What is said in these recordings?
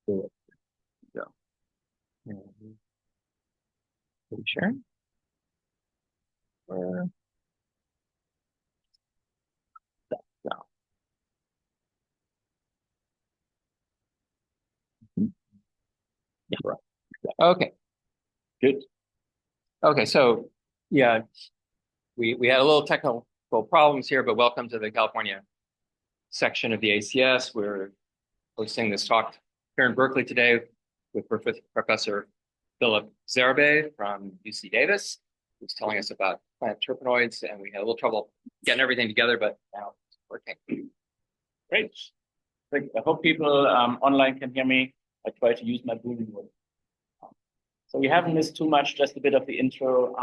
Cool. Yeah. Mhm. Are you sure? Or no. Yeah, right. Okay, good. Okay, so yeah, we had a little technical problems here, but welcome to the California section of the ACS. We're hosting this talk here in Berkeley today with Professor Philipp Zerbe from UC Davis, who's telling us about plant terpenoids, and we had a little trouble getting everything together, but now it's working. Great. I hope people online can hear me. I try to use my Boolean word. So we haven't missed too much, just a bit of the intro.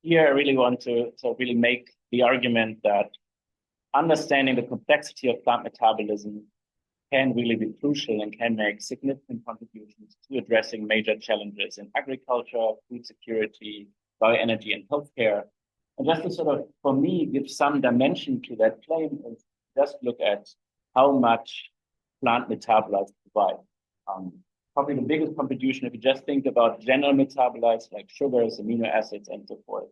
Here, I really want to really make the argument that understanding the complexity of plant metabolism can really be crucial and can make significant contributions to addressing major challenges in agriculture, food security, bioenergy, and healthcare. And just to sort of, for me, give some dimension to that claim is just look at how much plant metabolites provide. Probably the biggest contribution, if you just think about general metabolites like sugars, amino acids, and so forth,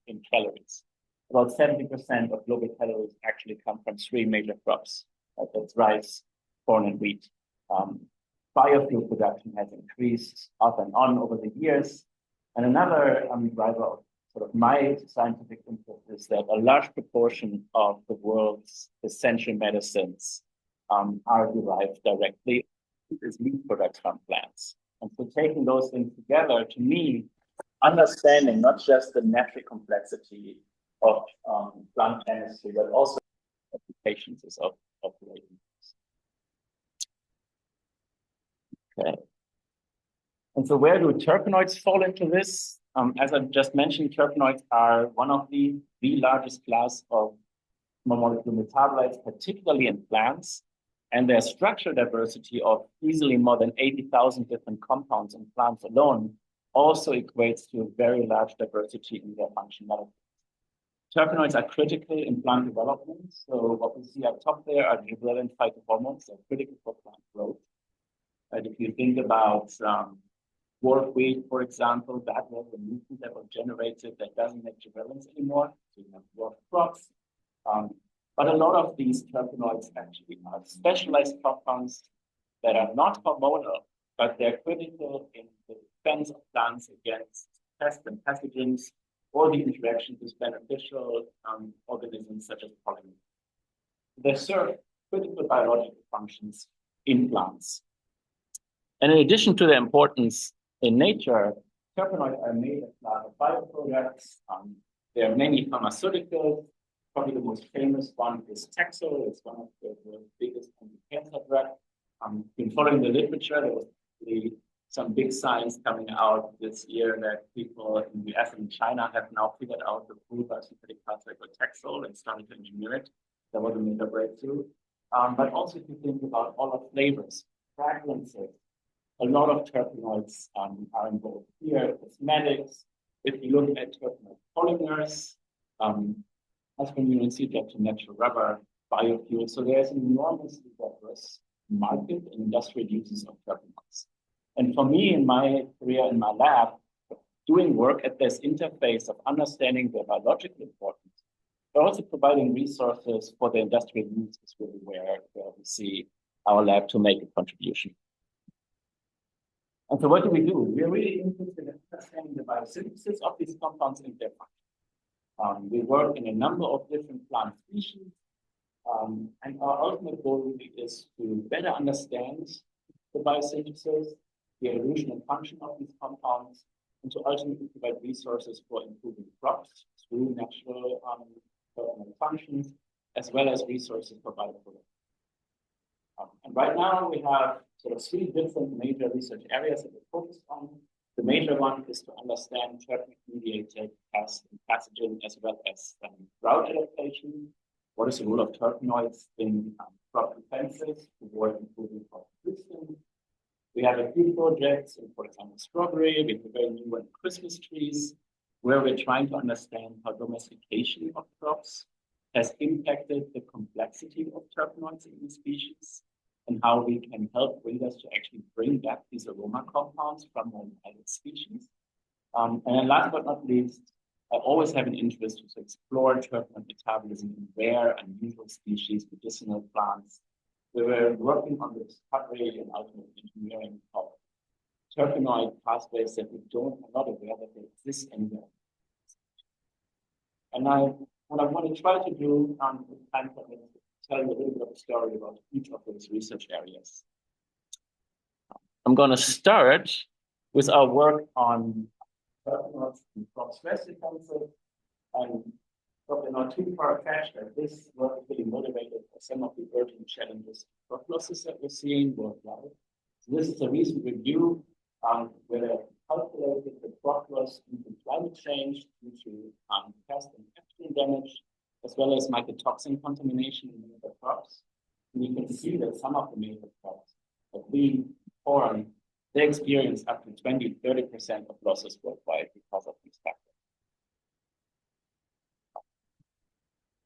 in calories. About 70% of global calories actually come from three major crops. That's rice, corn, and wheat. Biofuel production has increased up and on over the years. And another driver of sort of my scientific interest is that a large proportion of the world's essential medicines are derived directly as meat products from plants. And so taking those things together, to me, understanding not just the natural complexity of plant chemistry, but also applications is of great interest. Okay. And so where do terpenoids fall into this? As I just mentioned, terpenoids are one of the largest class of small molecule metabolites, particularly in plants. And their structural diversity of easily more than 80,000 different compounds in plants alone also equates to a very large diversity in their functionality. Terpenoids are critical in plant development. So what we see up top there are gibberellin phytohormones. They're critical for plant growth. And if you think about dwarf wheat, for example, that was the nutrient that was generated that doesn't make gibberellins anymore. So you have dwarf crops. But a lot of these terpenoids actually are specialized compounds that are not hormonal, but they're critical in the defense of plants against pests and pathogens or the interaction with beneficial organisms such as pollen. They serve critical biological functions in plants. And in addition to their importance in nature, terpenoids are made of a lot of bioproducts. There are many pharmaceuticals. Probably the most famous one is Taxol. It's one of the biggest anti-cancer drugs. In following the literature, there was some big science coming out this year that people in the US and China have now figured out the full biosynthetic pathway for Taxol and started to engineer it. That was a major breakthrough. But also if you think about all of flavors, fragrances, a lot of terpenoids are involved here. Cosmetics, if you look at terpenoid polymers, aspirin to natural rubber, biofuel. So there's an enormously diverse market and industrial uses of terpenoids. And for me, in my career in my lab, doing work at this interface of understanding the biological importance, but also providing resources for the industrial use is really where we see our lab to make a contribution. And so what do? We're really interested in understanding the biosynthesis of these compounds in their function. We work in a number of different plant species, and our ultimate goal really is to better understand the biosynthesis, the evolution and function of these compounds, and to ultimately provide resources for improving crops through natural functions, as well as resources for bioproduction. And right now we have sort of three different major research areas that we're focused on. The major one is to understand terpenoid-mediated pests and pathogens, as well as drought adaptation. What is the role of terpenoids in crop defenses toward improving crop resistance? We have a few projects in, for example, strawberry. We have a very new one, Christmas trees, where we're trying to understand how domestication of crops has impacted the complexity of terpenoids in the species and how we can help breeders to actually bring back these aroma compounds from the inhabited species. And then last but not least, I always have an interest to explore terpenoid metabolism in rare, unusual species, medicinal plants. We were working on the discovery and ultimate engineering of terpenoid pathways that we are not aware that they exist anywhere. And what I want to try to do with time permits is tell you a little bit of a story about each of those research areas. I'm going to start with our work on terpenoids and crop stress defenses. And probably not too far-fetched that this work is really motivated by some of the urgent challenges crop losses that we're seeing worldwide. So this is a recent review where they calculated the crop loss due to climate change, due to pest and pathogen damage, as well as mycotoxin contamination in the crops. And you can see that some of the major crops, like wheat, corn, they experience up to 20–30% of losses worldwide because of these factors.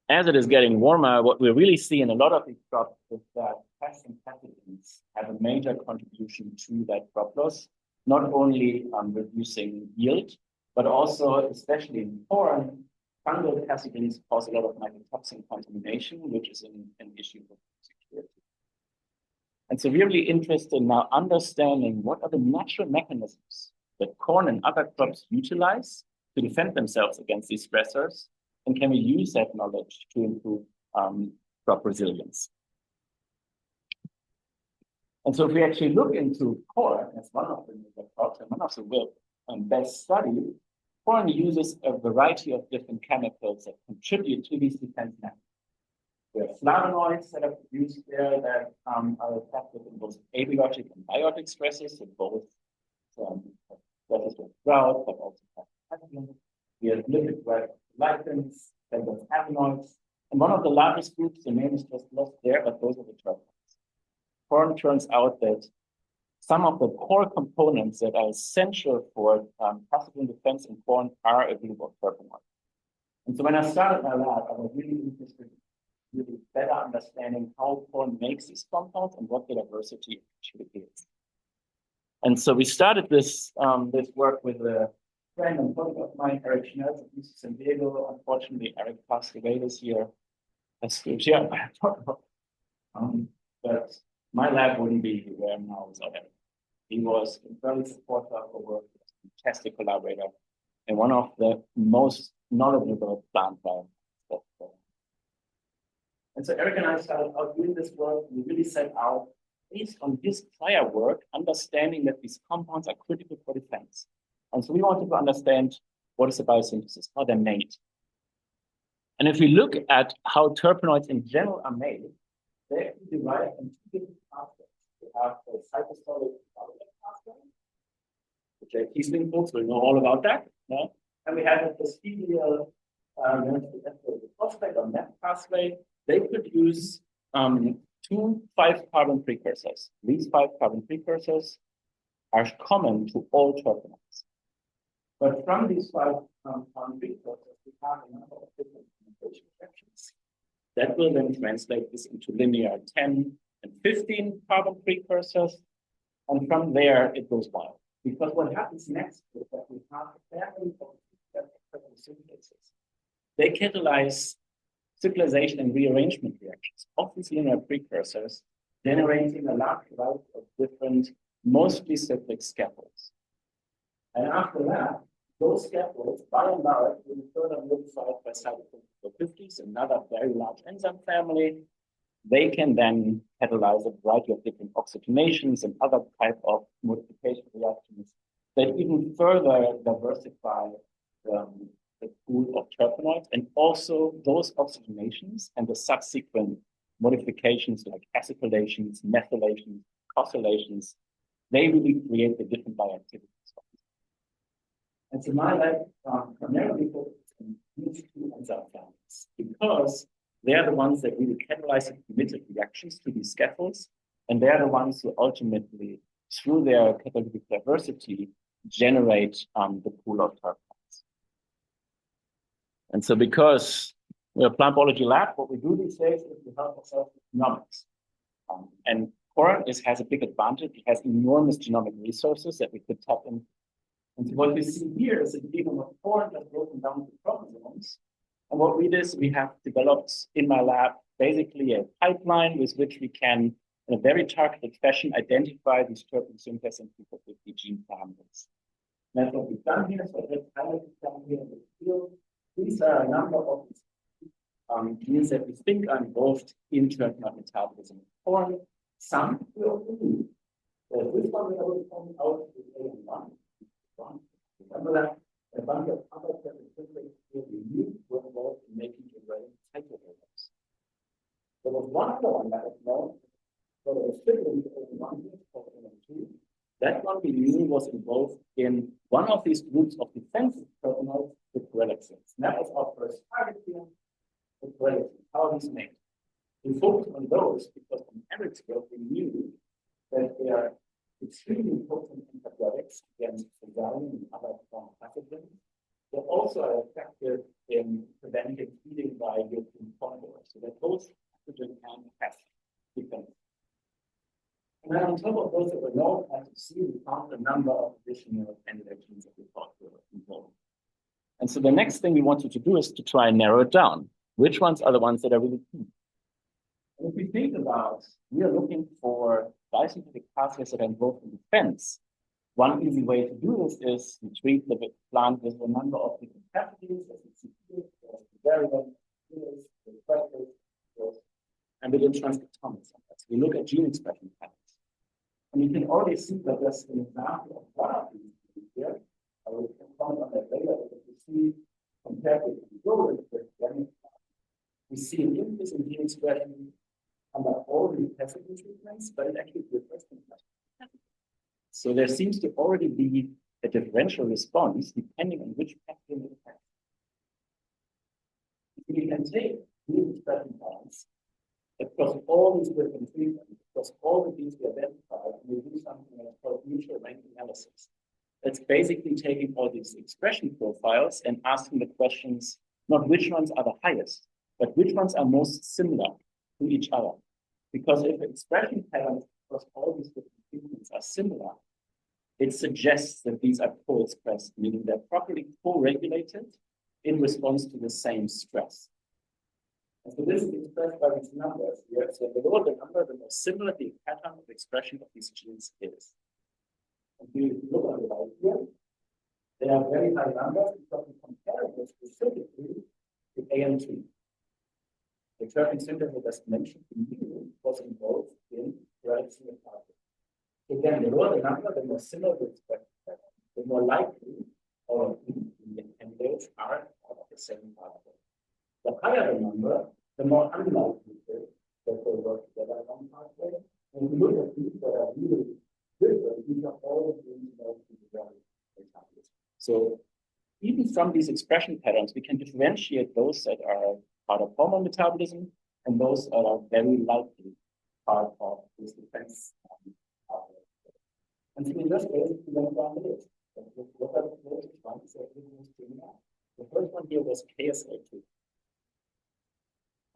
As it is getting warmer, what we really see in a lot of these crops is that pests and pathogens have a major contribution to that crop loss, not only reducing yield, but also, especially in corn, fungal pathogens cause a lot of mycotoxin contamination, which is an issue for security. And so we're really interested in now understanding what are the natural mechanisms that corn and other crops utilize to defend themselves against these stressors, and can we use that knowledge to improve crop resilience? And so if we actually look into corn as one of the major crops and one of the best studied, corn uses a variety of different chemicals that contribute to these defense mechanisms. There are flavonoids that are produced there that are effective in both abiotic and biotic stresses, so both stresses with drought, but also pathogens. We have lipid glycans, then there's flavonoids. And one of the largest groups, the name is just lost there, but those are the terpenoids. Corn turns out that some of the core components that are essential for pathogen defense in corn are available terpenoids. And so when I started my lab, I was really interested in really better understanding how corn makes these compounds and what the diversity actually is. And so we started this work with a friend and colleague of mine, Eric Schnells at UC San Diego. Unfortunately, Eric passed away this year. That's good. Yeah, but my lab wouldn't be where I'm now without Eric. He was an early supporter of our work, a fantastic collaborator, and one of the most knowledgeable plant biologists. And so Eric and I started out doing this work. We really set out, based on his prior work, understanding that these compounds are critical for defense. And so we wanted to understand what is the biosynthesis, how they're made. And if we look at how terpenoids in general are made, they actually derive from two different pathways. We have the cytosolic pathway, which are Kiesling folks will know all about that. Yeah? And we have the speedial phosphate or MEP pathway. They produce 2 5-carbon precursors. These 5-carbon precursors are common to all terpenoids. But from these 5-carbon precursors, we have a number of different fermentation reactions. That will then translate this into linear 10 and 15 carbon precursors. And from there, it goes wild. Because what happens next is that we have a family of synthetases. They catalyze cyclization and rearrangement reactions of these linear precursors, generating a large variety of different, mostly cyclic scaffolds. And after that, those scaffolds, by and large, will be further modified by cytochrome 50s, another very large enzyme family. They can then catalyze a variety of different oxygenations and other type of modification reactions that even further diversify the pool of terpenoids, and also those oxygenations and the subsequent modifications like acetylations, methylations, cosylations, they really create the different bioactivities. And so my lab primarily focuses on these two enzyme families because they are the ones that really catalyze and committed reactions to these scaffolds, and they are the ones who ultimately, through their catalytic diversity, generate the pool of terpenoids. And so because we're a plant biology lab, what we do these days is we help ourselves with genomics. And corn has a big advantage. It has enormous genomic resources that we could tap in. And so what we see here is a genome of corn that's broken down to chromosomes. And what we did is we have developed in my lab basically a pipeline with which we can, in a very targeted fashion, identify these terpene synthase and P450 gene parameters. That's what we've done here. So let's highlight down here in the field. These are a number of genes that we think are involved in terpenoid metabolism of corn. Some we also need. So this one we already found out with AN1. Remember that a bunch of other characteristics that we knew were involved in making the brain cytoplasms. There was one other one that was known, so there was similarly AN1 called AN2. That one we knew was involved in one of these groups of defensive terpenoids with relaxins. And that was our first target here. How are these made? We focused on those because from Eric's work we knew that they are extremely potent antibiotics against fungarium and other strong pathogens. They also are effective in preventing feeding by European condors. So that both pathogen and pest defense. And then on top of those that were known, as you see, we found a number of additional candidate genes that we thought were involved. And so the next thing we wanted to do is to try and narrow it down. Which ones are the ones that are really key? And if we think about, we are looking for biosynthetic pathways that are involved in defense. One easy way to do this is to treat the plant with a number of different pathogens, as you see here, variants, and we do transcriptomics. We look at gene expression patterns. And you can already see that there's an example of one of these here. I will comment on that later, but you see compared with the rodent, we see an increase in gene expression under all the pathogen treatments, but it actually refers to that. So there seems to already be a differential response depending on which pathogen it affects. We can take gene expression patterns across all these different treatments, across all the genes we identified, and we do something that's called mutual rank analysis. That's basically taking all these expression profiles and asking the questions, not which ones are the highest, but which ones are most similar to each other. Because if the expression patterns across all these different treatments are similar, it suggests that these are co-expressed, meaning they're properly co-regulated in response to the same stress. And so this is expressed by these numbers here. So the lower the number, the more similar the pattern of expression of these genes is. And if you look on the right here, they are very high numbers because we compare them specifically with AN2. The terpene synthase that I mentioned to you was involved in relaxin pathway. Again, the lower the number, the more similar the expression pattern, the more likely all of the candidates are part of the same pathway. The higher the number, the more unlikely it is that they work together on pathway. And if you look at these that are really different, these are all the genes involved in the metabolism. So even from these expression patterns, we can differentiate those that are part of hormone metabolism and those that are very likely part of this defense pathway. And so we just basically went down the list. What are the closest ones that we use to now? The first one here was KSA2.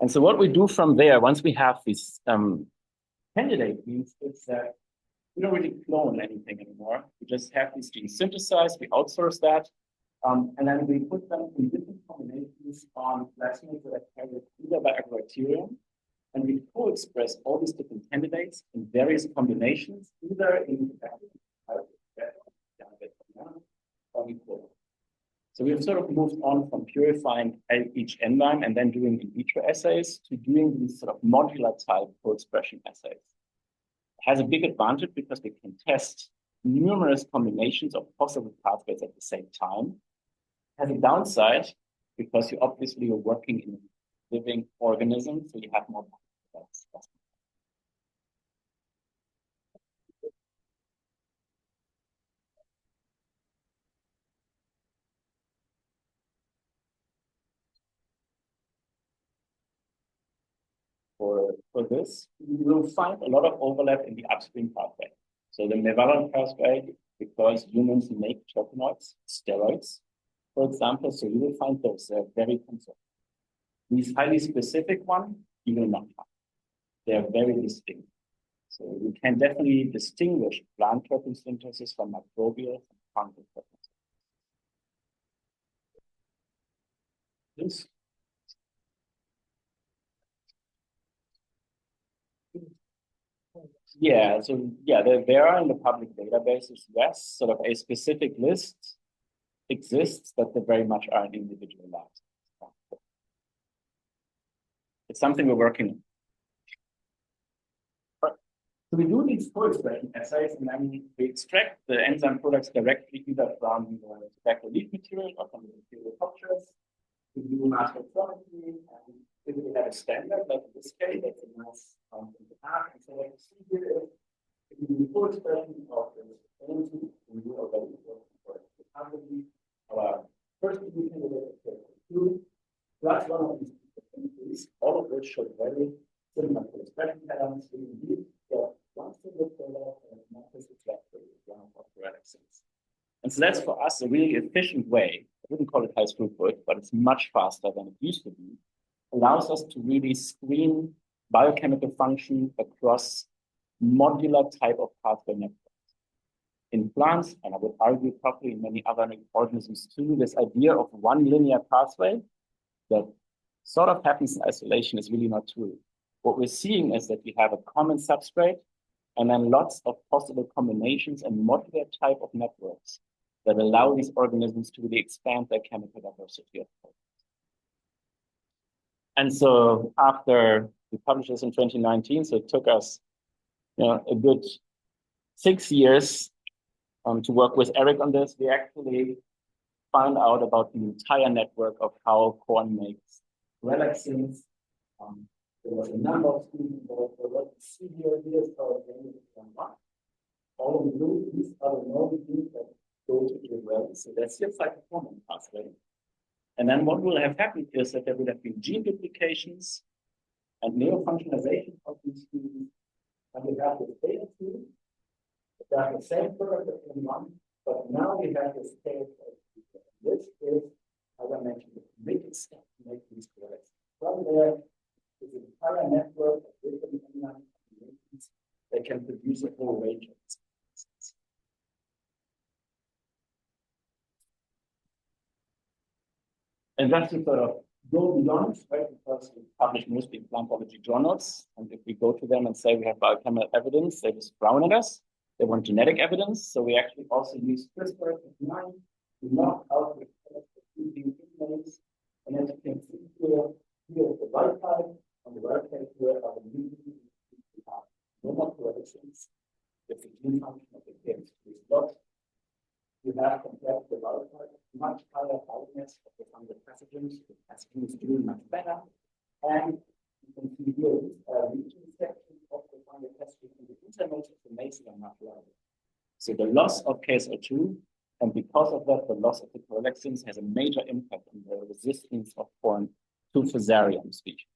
And so what we do from there, once we have these candidate genes, is that we don't really clone anything anymore. We just have these genes synthesized, we outsource that, and then we put them in different combinations on plasmids that are carried either by agrobacterium, and we co-express all these different candidates in various combinations, either in or in chlorine. So we have sort of moved on from purifying each enzyme and then doing in vitro assays to doing these sort of modular type co-expression assays. It has a big advantage because we can test numerous combinations of possible pathways at the same time. It has a downside because you obviously are working in living organisms, so you have more pathways. For this, you will find a lot of overlap in the upstream pathway. So the mevalon pathway, because humans make terpenoids, steroids, for example, so you will find those, they're very conserved. These highly specific ones, you will not find. They are very distinct. So we can definitely distinguish plant terpene synthesis from microbial and fungal terpene. This. Yeah, so yeah, there are in the public databases, yes, sort of a specific list exists, but they very much are individualized. It's something we're working on. So we do these co-expression assays, and then we extract the enzyme products directly either from the tobacco leaf material or from the material cultures. We do mass spectrometry, and if we have a standard, like in this case, that's a nice and so what you see here is if we do co-expression of the energy, we do already for the company. Our first two candidates two, plus one of these things, all of which show very similar co-expression patterns. Indeed, one single product and not just exactly one of our corrections. And so that's for us a really efficient way. I wouldn't call it high throughput, but it's much faster than it used to be. Allows us to really screen biochemical function across modular type of pathway networks. In plants, and I would argue probably in many other organisms too, this idea of one linear pathway that sort of happens in isolation is really not true. What we're seeing is that we have a common substrate and then lots of possible combinations and modular type of networks that allow these organisms to really expand their chemical diversity. And so after we published this in 2019, so it took us a good 6 years to work with Eric on this. We actually found out about the entire network of how corn makes relaxins. There was a number of students involved. So what you see here is our all of the blue, these are the known genes that go to the well. So that's your cytochrome pathway. And then what will have happened is that there will have been gene duplications and neofunctionalization of these genes. And we have this beta two, we have the same product as one, but now we have this tail. This is, as I mentioned, the committed step to make these corrections. From there is an entire network of different enzyme combinations that can produce a whole range of substances. And that's to sort of go beyond, right? Because we publish mostly in plantology journals. And if we go to them and say we have biochemical evidence, they just frown at us. They want genetic evidence. So we actually also use CRISPR-Cas9 to knock out the inmates. And as you can see here, here's the wild type. On the right side here are the mutations. We have normal corrections. If the gene function of the case is lost, you have compared to the wild type much higher hardness of the fungal pathogens. The pathogen is doing much better. And you can see here region section of the fungal pathogen in the intermodes of the maize are much larger. So the loss of KSO2, and because of that, the loss of the corrections has a major impact on the resistance of corn to Fusarium species.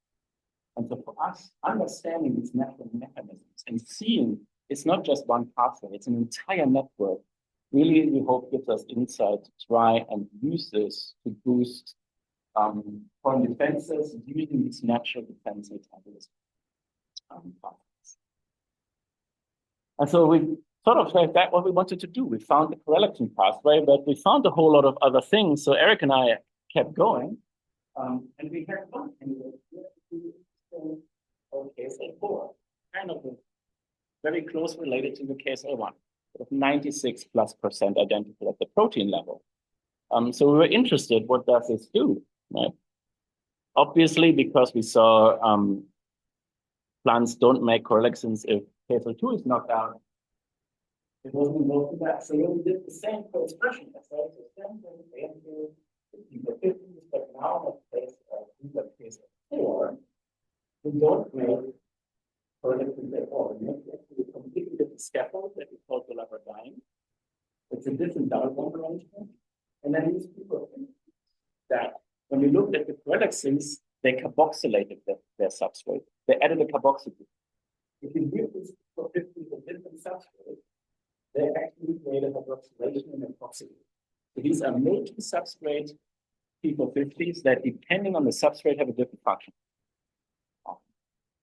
And so for us, understanding these natural mechanisms and seeing it's not just one pathway, it's an entire network, really, we hope gives us insight to try and use this to boost corn defenses using these natural defense metabolism pathways. And so we sort of like that what we wanted to do. We found the correlation pathway, but we found a whole lot of other things. So Eric and I kept going, and we had one candidate of KSA4, kind of very close related to the KSA1, 96+% identical at the protein level. So we were interested, what does this do, right? Obviously, because we saw plants don't make correlations if KSO2 is knocked out. It wasn't involved in that. So we did the same co-expression assays, the same thing, but now in case 4, we don't make correlations at all. We make actually a completely different scaffold that we call the labradine. It's a different double bond arrangement. And then these people think that when we looked at the correlations, they carboxylated their substrate. They added a carboxyl group. If you give this for 50 a different substrate, they actually create a hydroxylation and epoxy. So these are multi-substrate P450s that, depending on the substrate, have a different function.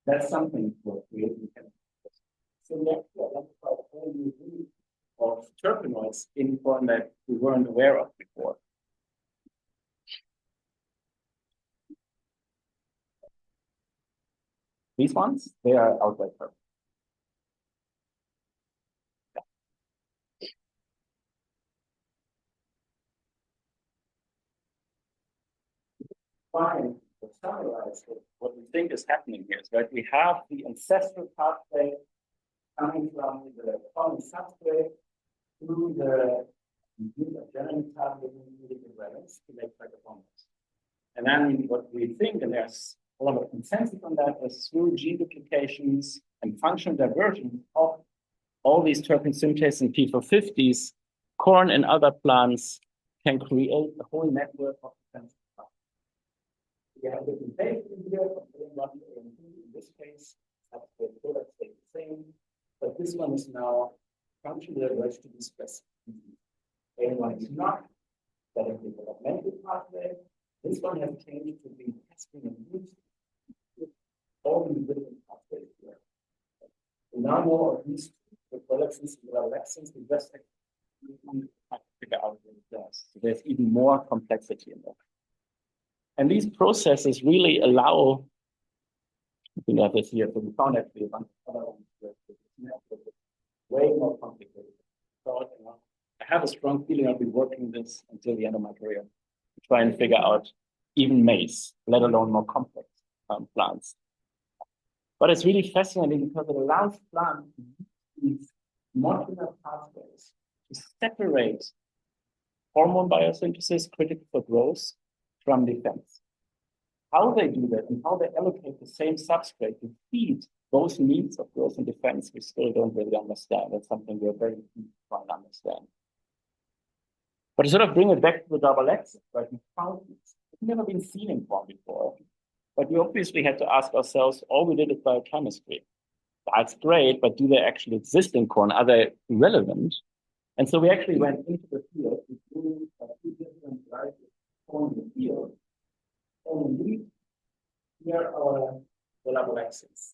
That's something for creating chemicals. So we actually identified a whole new group of terpenoids in corn that we weren't aware of before. These ones, they are outright terpenoids. Fine. To summarize what we think is happening here is that we have the ancestral pathway coming from the common substrate through the generally targeting the relics to make phytochondria. And then what we think, and there's a lot of consensus on that, is through gene duplications and functional diversion of all these terpene synthase and P450s, corn and other plants can create a whole network of defensive pathways. We have different phases here from A1 to A2. In this case, substrate products stay the same, but this one is now functional diverged to be specific. A1 is not, that is the developmental pathway. This one has changed to be testing and use all these different pathways here. We now know of these productions and relaxants, we just have to figure out what it does. So there's even more complexity in there. And these processes really allow, I think I have this here, so we found actually a bunch of other ones way more complicated. So, I have a strong feeling I'll be working this until the end of my career to try and figure out even maize, let alone more complex plants. But it's really fascinating because it allows plants to use these molecular pathways to separate hormone biosynthesis critical for growth from defense. How they do that and how they allocate the same substrate to feed both needs of growth and defense, we still don't really understand. That's something we're very keen to try and understand. But to sort of bring it back to the double X, right, we found this. It's never been seen in corn before. But we obviously had to ask ourselves, all we did is biochemistry. That's great, but do they actually exist in corn? Are they relevant? And so we actually went into the field. We grew a few different varieties of corn in the field. And we here are the double X's.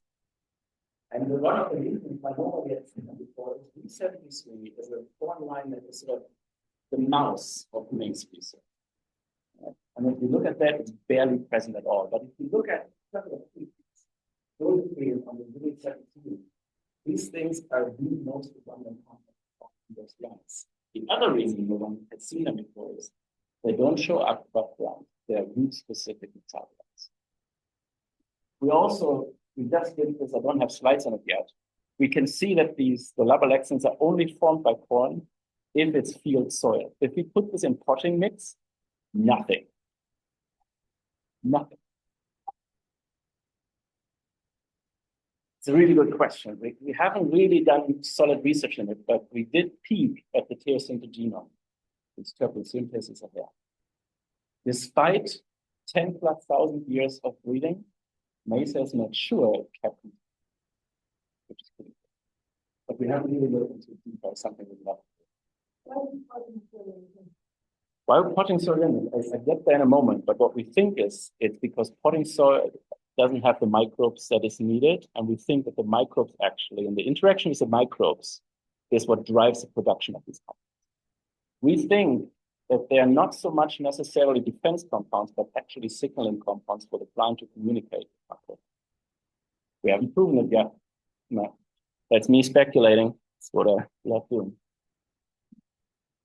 And one of the reasons why nobody had seen them before is B73 is a corn line that is sort of the mouse of maize research. And if you look at that, it's barely present at all. But if you look at several things, those three on the middle 17, these things are the most abundant content of those plants. The other reason no one had seen them before is they don't show up above ground. They're root-specific metabolites. We just did this, I don't have slides on it yet. We can see that the labalexins are only formed by corn if it's field soil. If we put this in potting mix, nothing. Nothing. It's a really good question. We haven't really done solid research in it, but we did peek at the teosynthetic genome. Its terpene synthesis are there. Despite 10,000+ years of breeding, maize has made sure it kept it, which is pretty good. But we haven't really looked into deeper something with that. Why potting soil in it? I get there in a moment, but what we think is it's because potting soil doesn't have the microbes that is needed, and we think that the microbes actually, and the interaction with the microbes is what drives the production of these compounds. We think that they are not so much necessarily defense compounds, but actually signaling compounds for the plant to communicate with microbes. We haven't proven it yet. No, that's me speculating. That's what I love doing.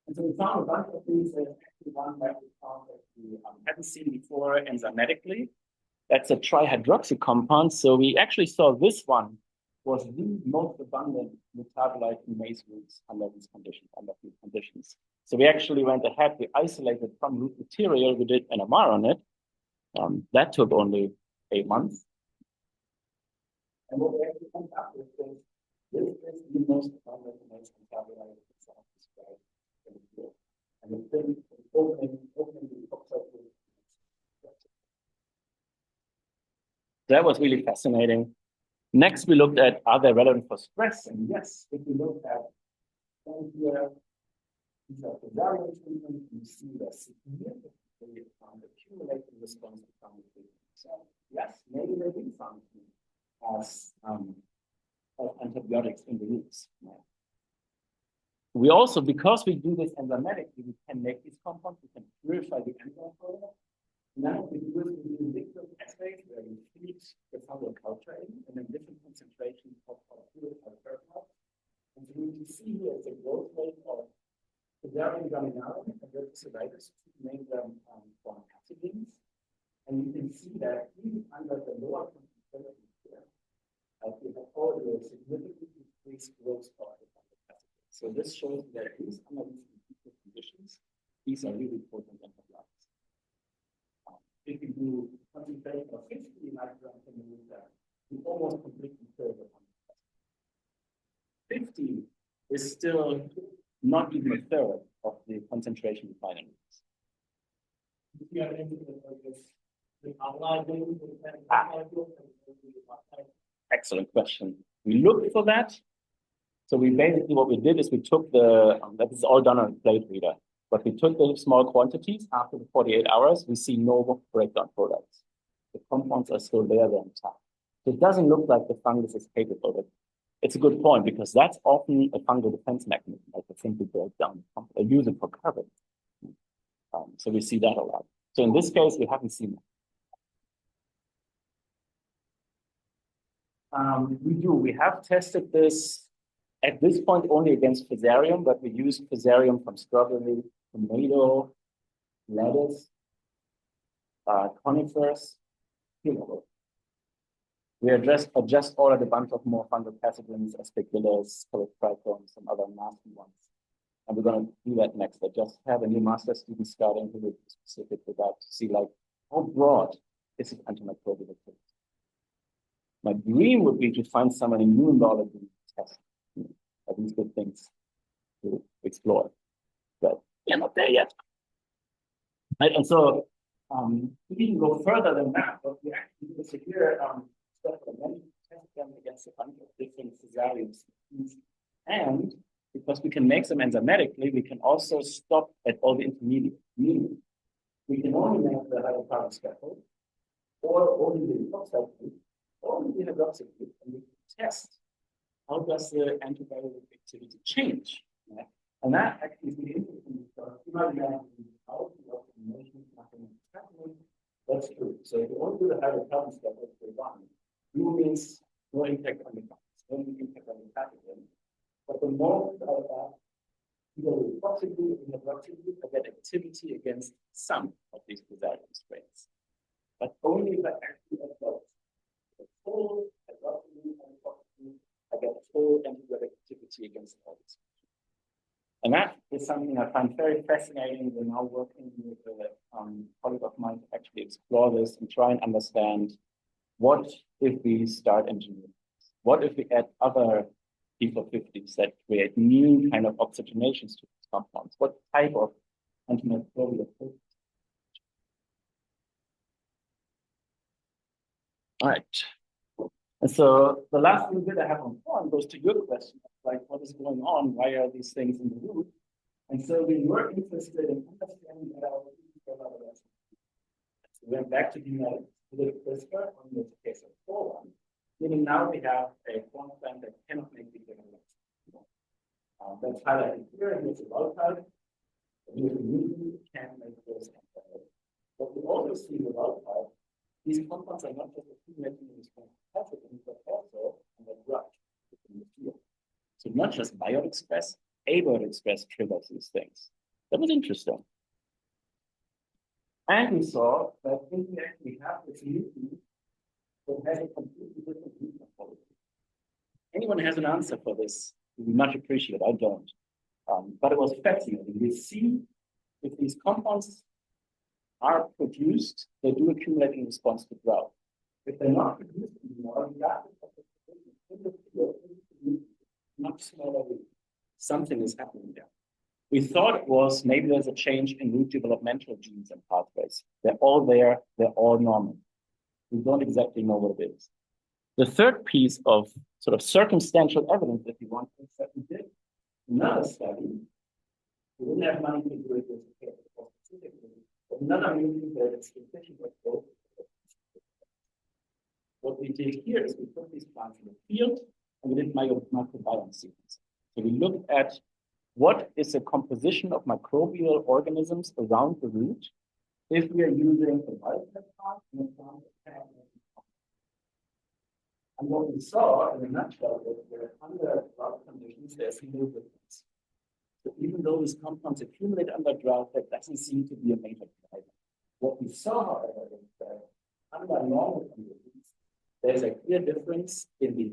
And so we found a bunch of things. There's actually one that we found that we hadn't seen before enzymatically. That's a trihydroxy compound. So we actually saw this one was the most abundant metabolite in maize roots under these conditions. So we actually went ahead, we isolated from root material, we did NMR on it. That took only 8 months. And what we actually ended up with is this is the most abundant maize metabolite described in the field. And it's been opening the oxide. That was really fascinating. Next, we looked at, are they relevant for stress? And yes, if we look at here, these are the variable treatment, you see the significantly accumulated response to treatment. So yes, maybe they do function as of antibiotics in the roots. We also, because we do this enzymatically, we can make these compounds, we can purify the enzyme product. Now what we do is we do liquid assays where we feed the fungal culture in, and then different concentrations of purified terpenoids. And so we can see here is a growth rate of Fusarium graminarum and verticillitis to make them form acetylene. And you can see that even under the lower concentration here, we have already a significantly increased growth of the fungal acetylene. So this shows that at least under these conditions, these are really potent antibiotics. If you do concentration of 50 micrograms per milliliter, you almost completely kill the fungal acetylene. 50 is still not even a third of the concentration refineries. Excellent question. We looked for that. So we basically, what we did is we took that is all done on a plate reader, but we took the small quantities. After the 48 hours, we see no breakdown products. The compounds are still there, they're intact. So it doesn't look like the fungus is capable of it. It's a good point because that's often a fungal defense mechanism, like they simply break down. They use it for cover. So we see that a lot. So in this case, we haven't seen that. We have tested this at this point only against Fusarium, but we used Fusarium from strawberry, tomato, lettuce, conifers, we just ordered a bunch of more fungal pathogens, aspiculus, colitrichomes, some other nasty ones. And we're going to do that next. I just have a new master student starting who will be specific with that to see like how broad is it antimicrobial activity. My dream would be to find someone in immunology test these good things to explore. But we're not there yet. Right? And so we didn't go further than that, but we actually did a severe test them against a bunch of different Fusarium species. And because we can make them enzymatically, we can also stop at all the intermediates. Meaning, we can only make the hydrocarbon scaffold, or only the oxide group, or only the hydroxyl group, and we can test how does the antibiotic activity change. Right? And that actually is the interesting because you might imagine how the information nothing is happening. That's true. So if you only do the hydrocarbon scaffold for one, blue means no impact on the fungus, no impact on the pathogen. But the moment of that, either with toxic group or hydroxyl group, I get activity against some of these Fusarium strains. But only if I actually approach the full hydroxyl group and toxic group, I get full antibiotic activity against all these. And that is something I find very fascinating. We're now working with a colleague of mine to actually explore this and try and understand what if we start engineering? What if we add other P450s that create new kind of oxygenations to these compounds? What type of antimicrobial approach? All right. And so the last little bit I have on form goes to your question, like what is going on? Why are these things in the root? And so we were interested in understanding that our so we went back to the CRISPR on this case of 4-1, meaning now we have a corn plant that cannot make the difference. That's highlighted here, and it's a wild type. Here's a mutant can make those antibiotics. But we also see the wild type. These compounds are not just accumulating in this pathogen, but also on the drug in the field. So not just bioexpress, abioexpress triggers these things. That was interesting. And we saw that in the end we have this mutant that has a completely different root morphology. Anyone has an answer for this? We much appreciate it. I don't. But it was fascinating. We see if these compounds are produced, they do accumulate in response to drought. If they're not produced anymore, the rapid in the field is much smaller root. Something is happening there. We thought it was maybe there's a change in root developmental genes and pathways. They're all there, they're all normal. We don't exactly know what it is. The third piece of sort of circumstantial evidence, if you want, is that we did another study. We didn't have money to do it specifically, but another mutant that is efficient at both. What we did here is we put these plants in the field and we did microbiome sequence. So we looked at what is the composition of microbial organisms around the root if we are using the wildcat part and the plant. And what we saw in a nutshell was that under drought conditions, there's no difference. So even though these compounds accumulate under drought, that doesn't seem to be a major driver. What we saw, however, is that under normal conditions, there's a clear difference in the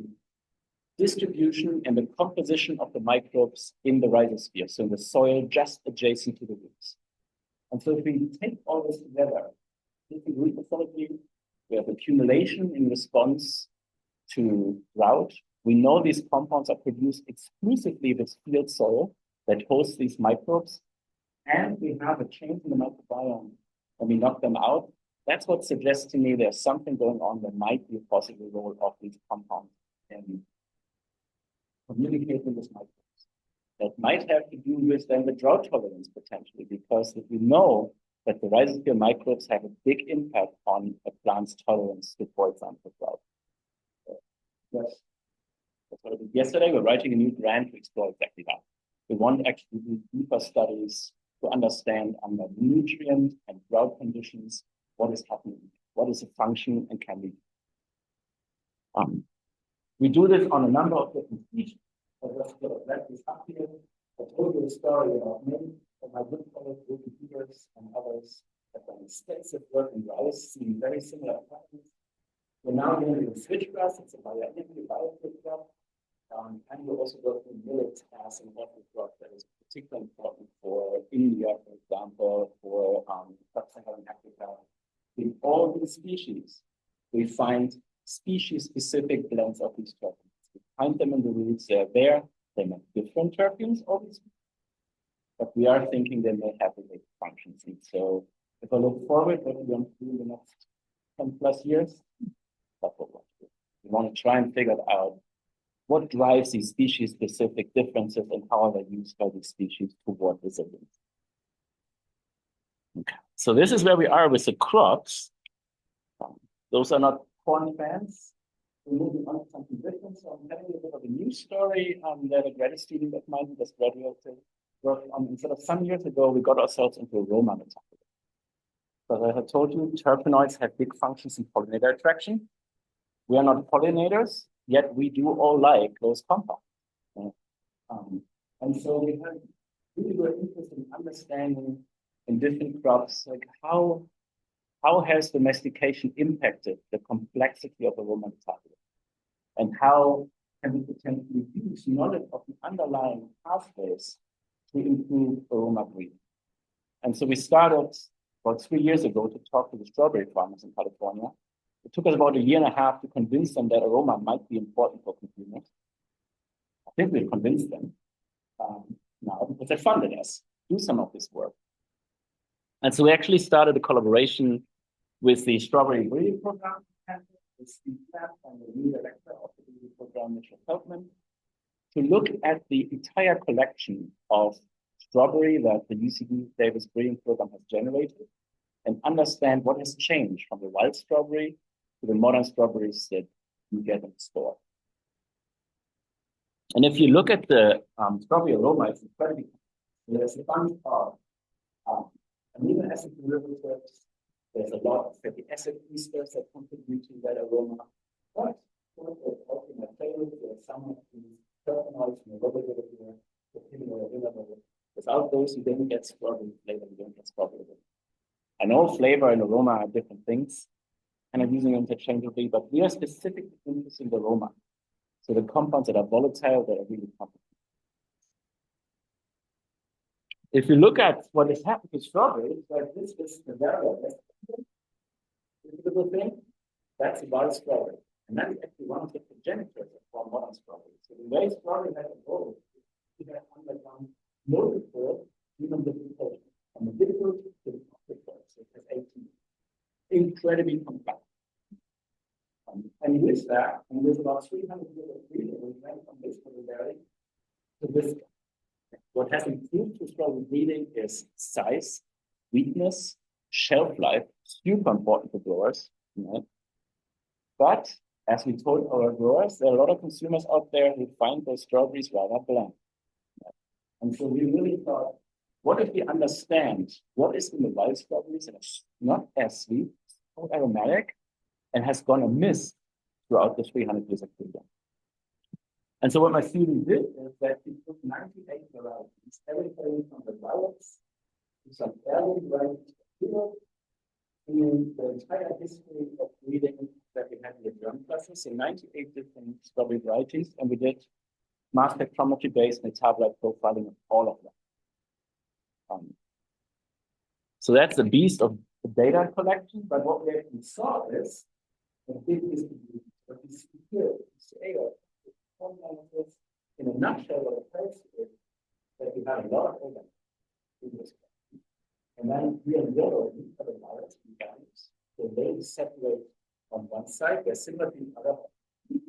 distribution and the composition of the microbes in the rhizosphere, so in the soil just adjacent to the roots. And so if we take all this together, root pathology, we have accumulation in response to drought. We know these compounds are produced exclusively with field soil that hosts these microbes, and we have a change in the microbiome when we knock them out. That's what suggests to me there's something going on that might be a possible role of these compounds in communicating with microbes. That might have to do with then the drought tolerance potentially, because we know that the rhizosphere microbes have a big impact on a plant's tolerance to, for example, drought. Yes. That's what I did yesterday. We're writing a new grant to explore exactly that. We want actually to do deeper studies to understand under nutrient and drought conditions what is happening, what is the function, and can we do this on a number of different species. I just left this up here. I told you a story about me and my good colleagues, Wollemi Pine and others, have done extensive work in rice, seeing very similar patterns. We're now doing switchgrass. It's a biochemical crop. And we're also working in millet as an orphan crop that is particularly important for India, for example, for sub-Saharan Africa. In all these species, we find species-specific blends of these terpenes. We find them in the roots. They're there. They make different terpenes, obviously. But we are thinking they may have related functions. And so if I look forward, what we want to do in the next 10 plus years, that's what we want to do. We want to try and figure out what drives these species-specific differences and how are they used by these species toward resilience. Okay, so this is where we are with the crops. Those are not corn fans. We're moving on to something different. So I'm telling you a bit of a new story that a graduate student of mine just graduated worked on. Instead of some years ago, we got ourselves into aroma metabolism. So as I had told you, terpenoids have big functions in pollinator attraction. We are not pollinators, yet we do all like those compounds. And so we have really good interest in understanding in different crops, like how has domestication impacted the complexity of aroma metabolism? And how can we potentially use knowledge of the underlying pathways to improve aroma breeding? And so we started about 3 years ago to talk to the strawberry farmers in California. It took us about 1.5 years to convince them that aroma might be important for consumers. I think we've convinced them now because they funded us to do some of this work. And so we actually started a collaboration with the Strawberry Breeding Program, with Steve Platt and the new director of the breeding program, Mitchell Feldman, to look at the entire collection of strawberry that the UC Davis Breeding Program has generated and understand what has changed from the wild strawberry to the modern strawberries that you get in the store. And if you look at the strawberry aroma, it's incredibly. There's a bunch of amino acid derivatives. There's a lot of fatty acid esters that contribute to that aroma. But also my favorite, there are some of these terpenoids and the rubber here. Without those, you don't get strawberry flavor. You don't get strawberry. I know flavor and aroma are different things, and I'm using them interchangeably, but we are specifically interested in the aroma. So the compounds that are volatile, that are really complicated. If you look at what has happened to strawberries, like this is the very little thing, that's a wild strawberry. And that's actually one of the progenitors of modern strawberries. So the way strawberry has evolved, we have undergone multiple human differentiation. From the difficult to the complex, so it has 18. Incredibly complex. And with that, and with about 300 years of breeding, we went from this berry to this. What has improved to strawberry breeding is size, sweetness, shelf life, super important for growers. Right? But as we told our growers, there are a lot of consumers out there who find those strawberries rather bland. And so we really thought, what if we understand what is in the wild strawberries and it's not as sweet, so aromatic, and has gone amiss throughout the 300 years of freedom? And so what my student did is that he took 98 varieties, everything from the violets to some early varieties of in the entire history of breeding that we had in the germ classes, so 98 different strawberry varieties, and we did mass spectrometry-based metabolite profiling of all of them. So that's the beast of the data collection, but what we actually saw is a big distribution. What we see here is in a nutshell, what it tells you is that we have a lot of organs in this. And then we are yellow for the violets and guys. So they separate on one side, they're similar to the other,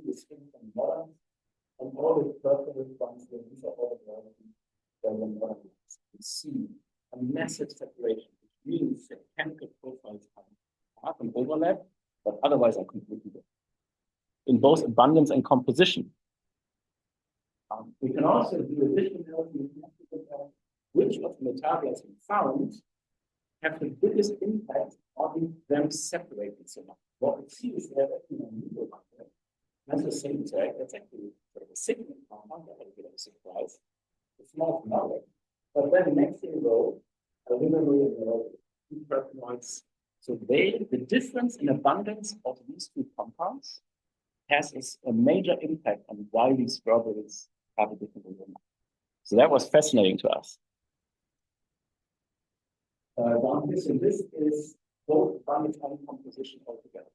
distinct from modern, and all the purple ones, these are all the varieties that are modern ones. You see a massive separation, which means that chemical profiles have an overlap, but otherwise are completely different in both abundance and composition. We can also do additional which of the metabolites we found have the biggest impact on them separating so much. What we see is that actually a needle marker has the same tag. That's actually sort of a signal compound, that a bit of a surprise. It's not knowledge. But then next in row, terpenoids. So the difference in abundance of these two compounds has a major impact on why these strawberries have a different aroma. So that was fascinating to us. This is both abundance and composition altogether.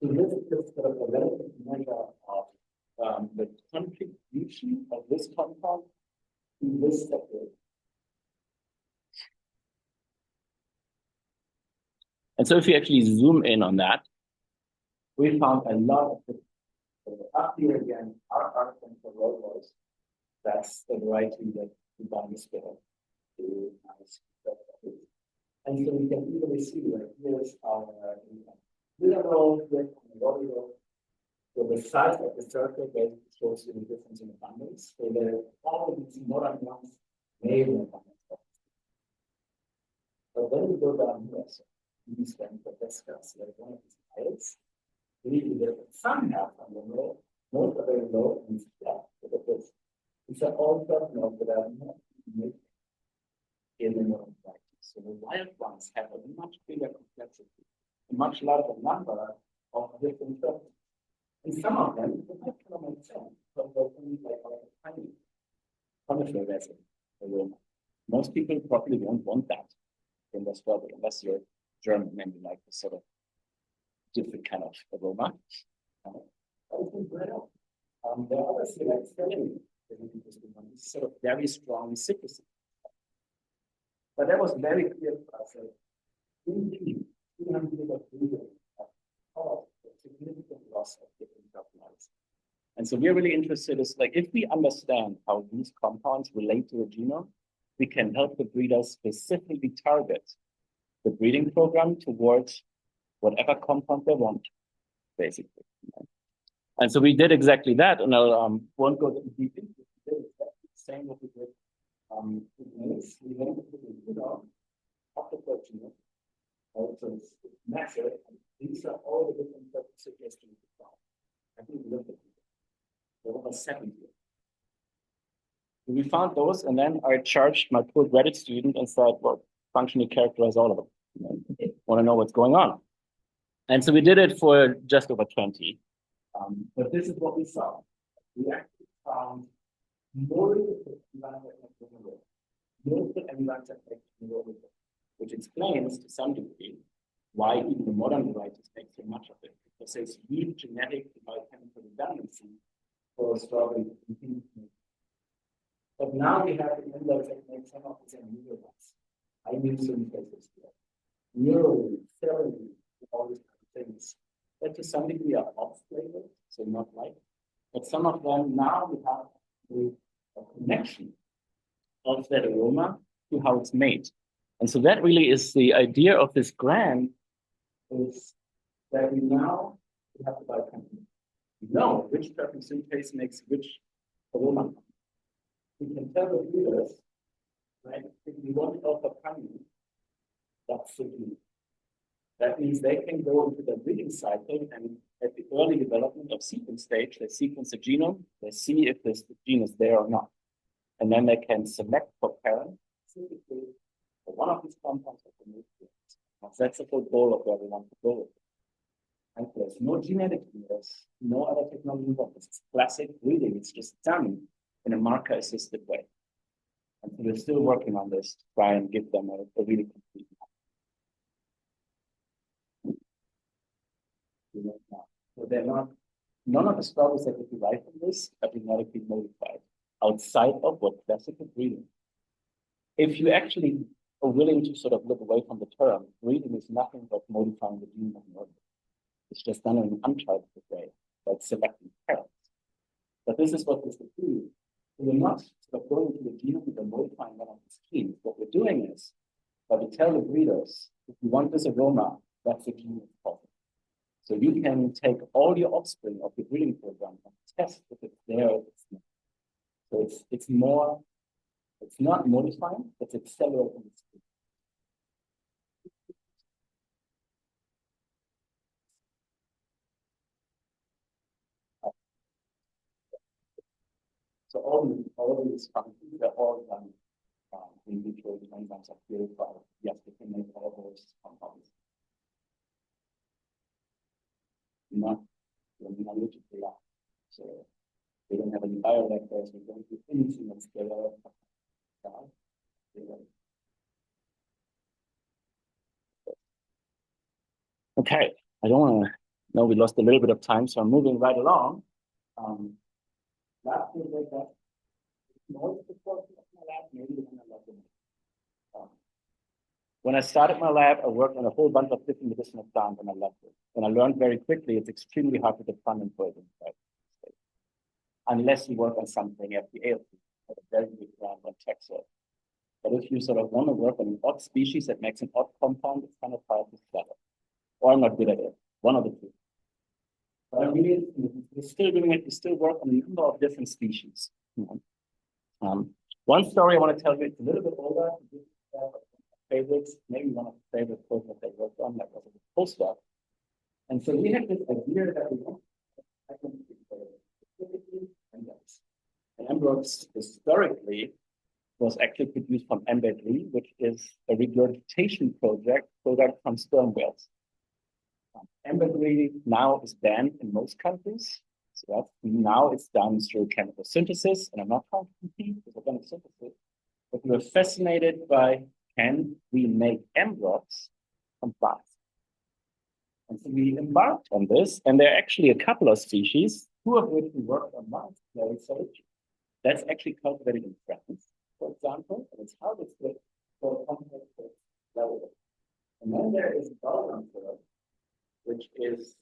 So this is just sort of a relative measure of the contribution of this compound to this separation. And so if you actually zoom in on that, we found a lot of the up here again, our for Rolls. That's the variety that we found this scale. And so we can easily see that here's our mineral with the so the size of the circle basically shows you the difference in abundance. So there are all of these modern ones made in abundance. But when we go down here, so these stand for discuss, like one of these tiles, we need to get some half on the low, most of them low, and flat. So this. These are all terpenoids that are not made in the modern practice. So the wild ones have a much bigger complexity, a much larger number of different terpenoids. And some of them, it might kind of make sense, but they're only like a tiny conifer resin aroma. Most people probably won't want that in their strawberry, unless you're German and you like this sort of different kind of aroma. There are other selects, this sort of very strong citrusy. But that was very clear for us that indeed, 200 years of breeding caused a significant loss of different terpenoids. And so we're really interested is like, if we understand how these compounds relate to the genome, we can help the breeders specifically target the breeding program towards whatever compound they want, basically. And so we did exactly that, and I won't go too deep into it. We did exactly the same what we did with maize. We went to the genome of the protein. So it's massive. These are all the different suggestions we found. I think we looked at them. There were over 70. We found those, and then I charged my poor Reddit student and said, well, functionally characterize all of them. Want to know what's going on. And so we did it for just over 20. But this is what we saw. We actually found multiple enzymes that make neural, which explains to some degree why even the modern varieties make so much of it. Because there's huge genetic biochemical redundancy for strawberry to continue to make. But now we have the enzymes that make some of these unusual ones. I use synthesis here. Neural, cell, all these kind of things that to some degree are off flavor, so not like. But some of them now we have a connection of that aroma to how it's made. And so that really is the idea of this grant is that we now have to buy company. We know which terpene synthase makes which aroma. We can tell the breeders, right, if we want alpha coming, that's the key. That means they can go into the breeding cycle and at the early development of sequence stage, they sequence the genome, they see if this gene is there or not. And then they can select for parent, specifically for one of these compounds of the nutrients. That's the whole goal of where we want to go with it. And there's no genetic, there's no other technology involved. It's classic breeding. It's just done in a marker-assisted way. And so we're still working on this to try and give them a really complete map. So they're not, none of the struggles that we derive from this are genetically modified outside of what classical breeding. If you actually are willing to sort of look away from the term, breeding is nothing but modifying the gene of an organism. It's just done in an untargeted way, like selecting parents. But this is what this is doing. We're not sort of going to the genome and modifying one of these genes. What we're doing is, but we tell the breeders, if you want this aroma, that's the gene that's possible. So you can take all your offspring of your breeding program and test if it's there or it's not. So it's more, it's not modifying, it's accelerating the speed. So all these functions, they're all done in vitro. The enzymes are purified. Yes, we can make all those compounds. Not logically, so we don't have any bioreactors. We don't do anything that's sterile. Okay, I don't want to know we lost a little bit of time, so I'm moving right along. Last year, that most proportion of my lab, maybe when I left it. When I started my lab, I worked on a whole bunch of different medicinal plants and I loved it. And I learned very quickly it's extremely hard to get funding for it, right? Unless you work on something FDA, a very big brand on Texas. But if you sort of want to work on an odd species that makes an odd compound, it's kind of hard to sell it. Or I'm not good at it. One of the two. But I really, we're still doing it. We still work on a number of different species. One story I want to tell you, it's a little bit older. Favorites, maybe one of the favorite projects I worked on, that was a postdoc. And so we had this idea that we want specifically embryos. And embryos historically was actually produced from ambergris, which is a regurgitation product from sperm whales. Ambergris now is banned in most countries. So that's, now it's done through chemical synthesis, and I'm not trying to compete with organic synthesis, but we were fascinated by, can we make embryos from plants? And so we embarked on this, and there are actually a couple of species, two of which we worked on once, very sage. That's actually cultivated in France, for example, and it's harvested for complex level. And then there is Belgium, which is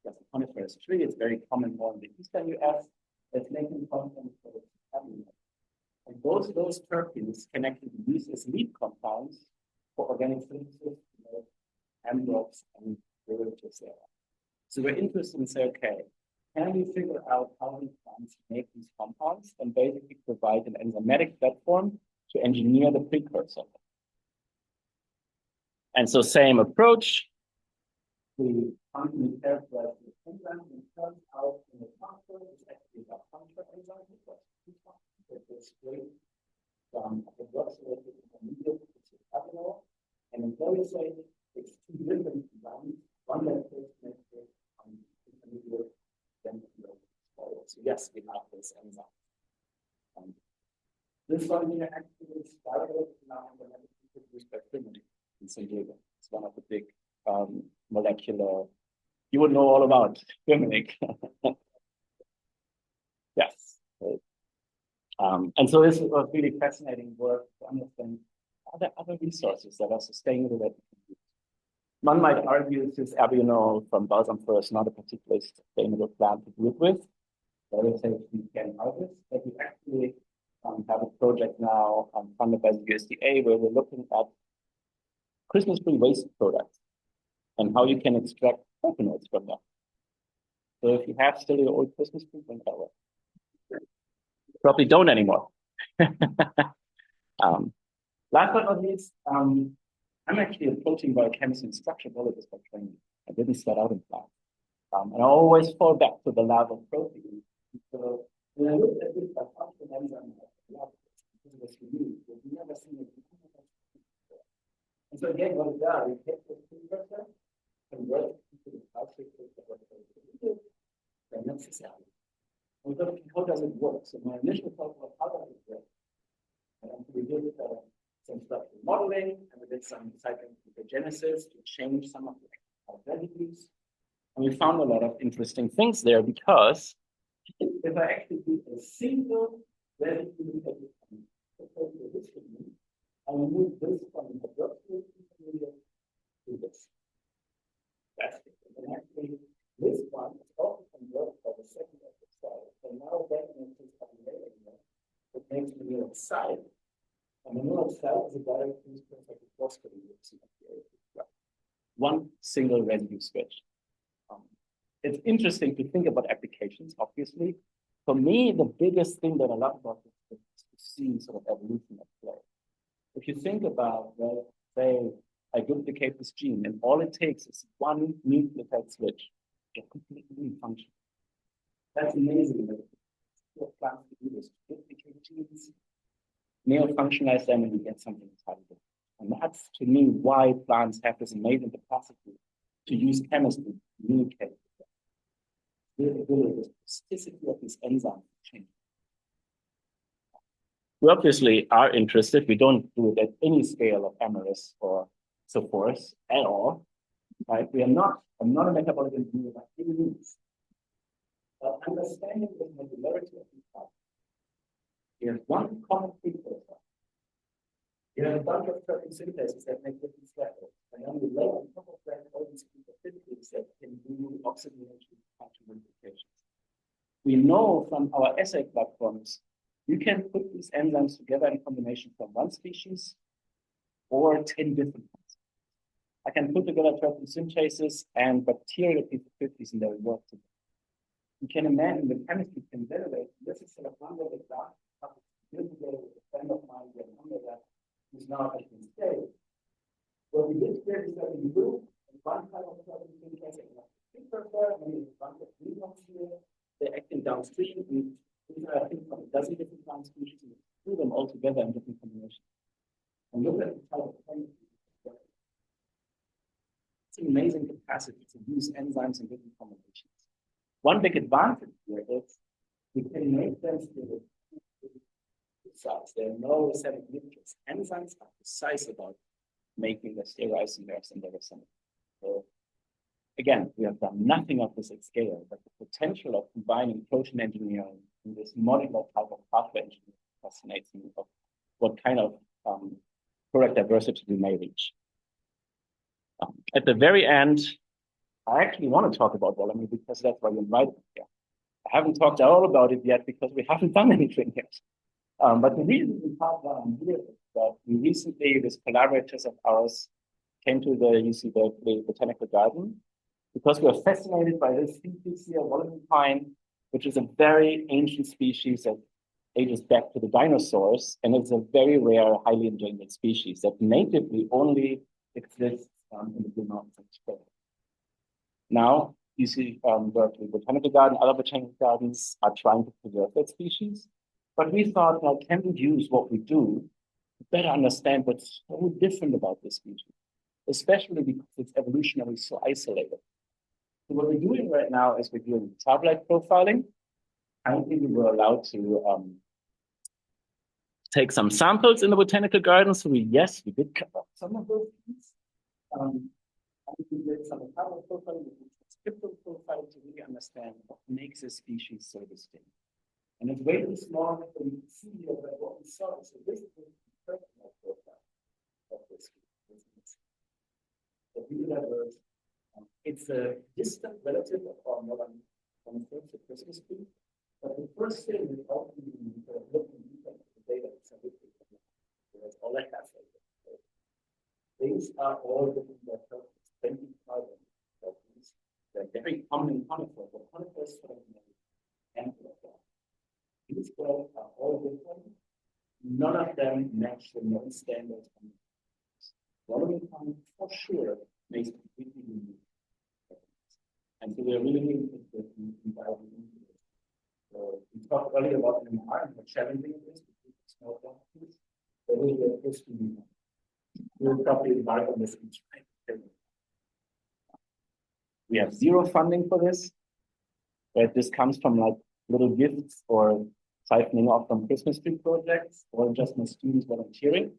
just a coniferous tree. It's very common more in the eastern US. It's making content for the cabinet. And both those terpenes can actually be used as lead compounds for organic synthesis, embryos and derivatives there. So we're interested in say, okay, can we figure out how these plants make these compounds and basically provide an enzymatic platform to engineer the precursor? And so same approach. We finally characterize the enzyme and it turns out in the transfer is actually a puncture enzyme because it's great hydroxylated intermediate terpenol, and in very safe, it's two different enzymes. One that takes intermediate, then so yes, we have this enzyme. This one here actually started now when it's produced by Trinity in San Diego. It's one of the big molecular, you would know all about Dominic. Yes. And so this was really fascinating work to understand other resources that are sustainable that we can use. One might argue this Abionol from Balsam Fir is not a particularly sustainable plant to work with. Very safe we can harvest, but we actually have a project now funded by the USDA where we're looking at Christmas tree waste products and how you can extract terpenoids from that. So if you have still your old Christmas tree, then probably don't anymore. Last but not least, I'm actually a protein biochemist and structure biologist by training. I didn't start out in plants. And I always fall back to the lab of protein. So when I looked at this, I found an enzyme in the lab. This was unique. We've never seen it before. And so again, what it does, it takes the precursor, converts it into the calcium then necessary. And we thought, how does it work? So my initial thought was, how does it work? And we did some structural modeling, and we did some cycling genesis to change some of the residues. And we found a lot of interesting things there because if I actually do a single residue I move this from the hydroxyl intermediate to this. That's it. And actually, this one is also converted by the second of the cell. So now that makes it later. It makes the neural side. And the neural cell is a direct consequence of the phospholipid. One single residue switch. It's interesting to think about applications, obviously. For me, the biggest thing that I love about this is to see sort of evolution at play. If you think about, well, say, I duplicate this gene, and all it takes is one nucleotide switch to completely function. That's amazing. That plants do this, duplicate genes, neo-functionalize them, and you get something entirely different. And that's, to me, why plants have this amazing capacity to use chemistry to communicate with them. The plasticity of these enzymes change. We obviously are interested. We don't do it at any scale of amaris or so forth at all. Right? I'm not a metabolic engineer by any means. But understanding the modularity of these parts, there's one common precursor. You have a bunch of protein syntheses that make different structures. And then we lay on top of that all these capabilities that can do oxidation modifications. We know from our assay platforms, you can put these enzymes together in combination from one species or 10 different ones. I can put together terpene synthesis and bacterial P50s in their work together. You can imagine the chemistry can generate. This is sort of one of the class. Years ago, with a friend of mine, who's now at the stage. What we did here is that we grew one type of terpene synthesis and maybe one of the ones here. They're acting downstream. These are, I think, from a dozen different plant species, and threw them all together in different combinations. And look at the type of chemistry. It's an amazing capacity to use enzymes in different combinations. One big advantage here is we can make them stable. There are no acidic ligands. Enzymes are precise about making the stereoisomers and the racemic. So again, we have done nothing of this at scale, but the potential of combining protein engineering in this modular type of pathway engineering fascinates me of what kind of product diversity we may reach. At the very end, I actually want to talk about Wollemi because that's why you invited me here. I haven't talked at all about it yet because we haven't done anything yet. But the reason we talked about it here is that we recently, with collaborators of ours, came to the UC Berkeley Botanical Garden because we are fascinated by this species here, Wollemi Pine, which is a very ancient species that ages back to the dinosaurs, and it's a very rare, highly endangered species that natively only exists in the Blue Mountains of Australia. Now, UC Berkeley Botanical Garden, other botanical gardens are trying to preserve that species. But we thought, now, can we use what we do to better understand what's so different about this species, especially because it's evolutionarily so isolated. So what we're doing right now is we're doing metabolite profiling. I don't think we were allowed to take some samples in the botanical garden. So we did cut off some of those things. And we did some metabolite profiling, descriptive profiling to really understand what makes a species so distinct. And it's way too small for you to see here, but what we saw is that this is the personal profile of this species. The really diverse. It's a distant relative of our modern concept of Christmas tree. But the first thing is often looking at the data. That's all I have. These are all different 25 common conifers, but conifers sort of handful of them. These growths are all different. None of them match the known standards. Wollemi Pine for sure makes completely unique. And so we're really interested in diving into this. So we talked earlier about NMR and how challenging it is to do small quantities. But we will history. We'll probably embark on this in China. We have zero funding for this. But this comes from like little gifts or siphoning off from Christmas tree projects or just my students volunteering.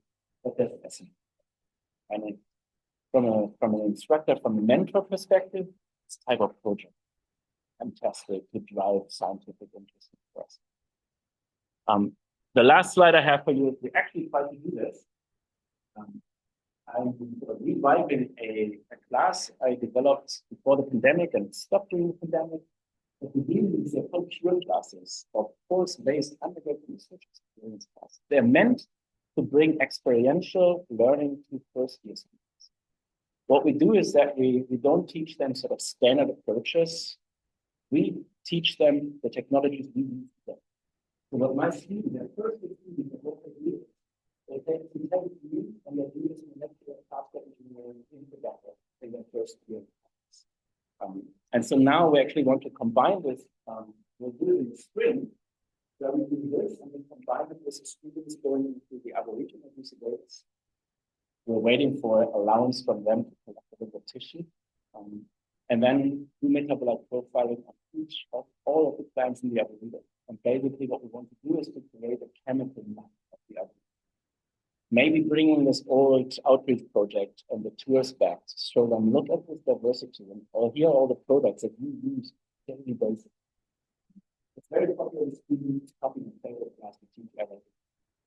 But that's fascinating. And from an instructor, from a mentor perspective, it's type of project fantastic to drive scientific interest for us. The last slide I have for you is we actually try to do this. I'm reviving a class I developed before the pandemic and stopped during the pandemic. But we do these are called pure classes of course-based undergraduate research experience classes. They're meant to bring experiential learning to first-year students. What we do is that we don't teach them sort of standard approaches. We teach them the technologies we use today. So what my students, their first-year students, what they do, they take you and they do this molecular software engineering introductory in their first year. And so now we actually want to combine this. We'll do it in the spring, where we do this and then combine it with the students going into the Arboretum of disabilities. We're waiting for allowance from them to collect a little tissue. And then do metabolite profiling of each of all of the plants in the Arboretum. And basically what we want to do is to create a chemical map of the Arboretum. Maybe bringing this old outreach project and the tours back to show them, look at this diversity and here are all the products that you use daily basis. It's very popular with students copying and favorite class to teach everything.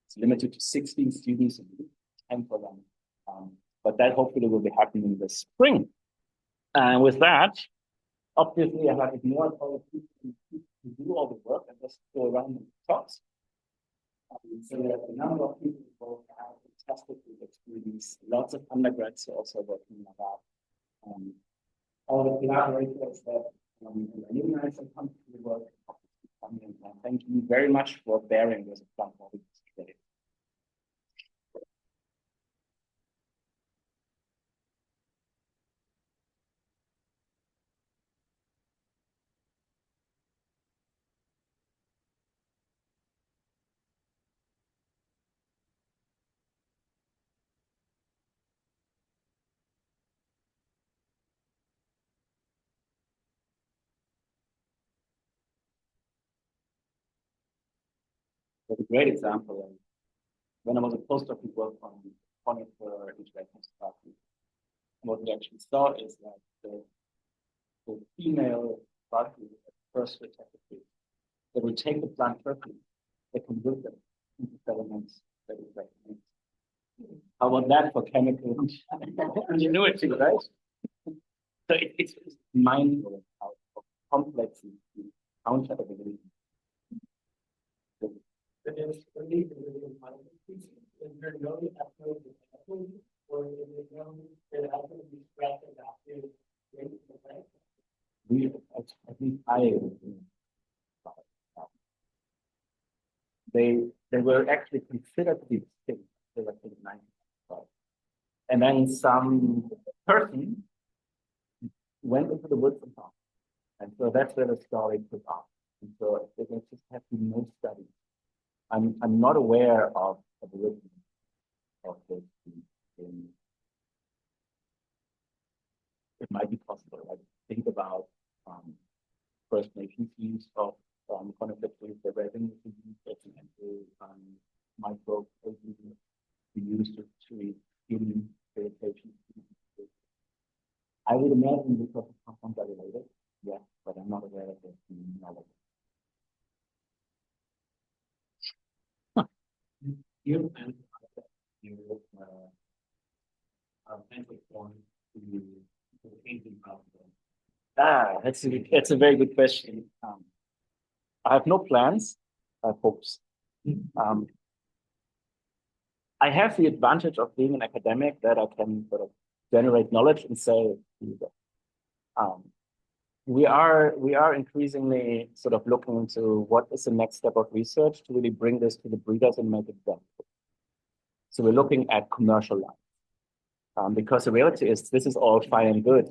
It's limited to 16 students and 10 for them. But that hopefully will be happening this spring. And with that, obviously I have ignored all the people who do all the work and just go around and talk. So there are a number of people who have fantastic experience. Lots of undergrads are also working on that. All the collaborators that recognize and come to the work. Thank you very much for bearing with the platform today. That's a great example. When I was a postdoc, we worked on conifer interaction stuff. What we actually saw is that the female bug first protected fruit. They will take the plant perfectly, they convert them into filaments that is recognized. How about that for chemical ingenuity, right? So it's mindful of complex counterability. They were actually considered to be extinct. They were in 1995. And then some person went into the woods and found. And so that's where the story took off. And so there just have been no studies. I'm not aware of the origin of this. It might be possible. Right? Think about First Nations use of conifer trees, the revenue to use detrimental microbes we use to treat human irritation. I would imagine because of compounds are related, yes, but I'm not aware of the knowledge. You and you form to painting problem. That's a very good question. I have no plans. I have hopes. I have the advantage of being an academic that I can sort of generate knowledge and say, we are increasingly sort of looking into what is the next step of research to really bring this to the breeders and make it done. So we're looking at commercial lines, because the reality is this is all fine and good,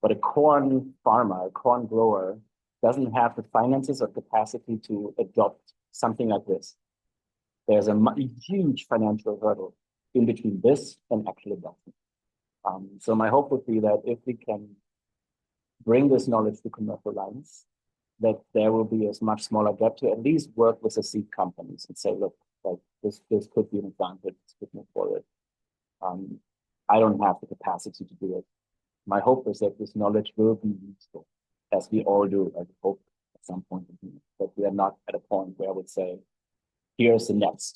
but a corn farmer, a corn grower, doesn't have the finances or capacity to adopt something like this. There's a huge financial hurdle in between this and actual adoption. So my hope would be that if we can bring this knowledge to commercial lines, that there will be a much smaller gap to at least work with the seed companies and say, look, like this could be an advantage, this could move forward. I don't have the capacity to do it. My hope is that this knowledge will be useful, as we all do. I hope at some point that we are not at a point where I would say, here's the next